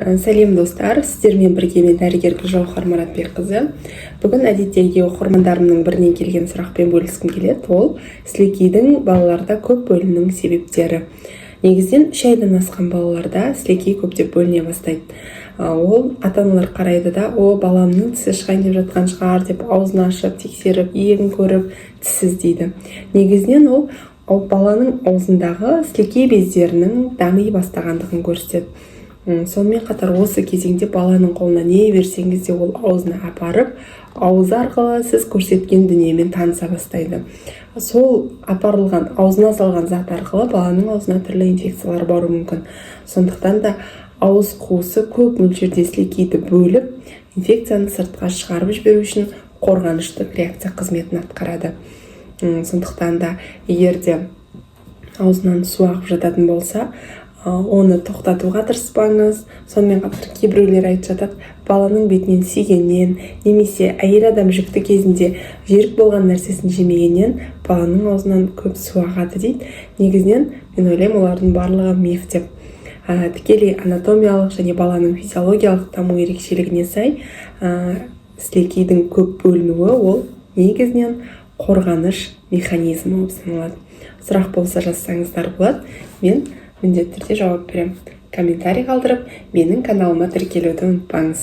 Сәлем достар, сіздермен бірге мен дәрігер Гүлжауһар Маратбекқызы. Бүгін әдеттегі оқырмандарымның бірінен келген сұрақпен бөліскім келеді. Ол сілекейдің балаларда көп бөлінуінің себептері. Негізінен 3 айдан асқан балаларда сілекей көптеп бөліне бастайды. Ол ата-аналар қарайды да, баламның тісі шығайын деп жатқан шығар деп аузын ашып, тексеріп, иегін көріп, тіс іздейді. Негізінен ол баланың аузындағы сілекей бездерінің дами бастағандығын көрсетеді. Сонымен қатар осы кезеңде баланың қолына не берсеңіз де ол аузына апарып, ауыз арқылы сіз көрсеткен дүниемен таныса бастайды. Сол апарылған, аузына салған зат арқылы баланың аузына түрлі инфекциялар баруы мүмкін. Сондықтан да ауыз қуысы көп мөлшерде сілекейді бөліп, инфекцияны сыртқа шығарып жіберу үшін қорғаныштық реакция қызметін атқарады. Сондықтан да егер де аузынан су ағып жататын болса, оны тоқтатуға тырыспаңыз. Сонымен қатар кейбіреулер айтып жатады, баланың бетінен сүйгеннен, немесе әйел адам жүкті кезінде жерік болған нәрсесін жемегеннен баланың аузынан көп су ағады дейді. Негізінен мен ойлаймын, олардың барлығы миф деп. Тікелей анатомиялық және баланың физиологиялық даму ерекшелігіне сай сілекейдің көп бөлінуі ол негізінен қорғаныш механизмі болып саналады. Сұрақ болса жазсаңыздар болады, мен міндетті түрде жауап беремін. Комментарий қалдырып, менің каналыма тіркелуді ұмытпаңыз.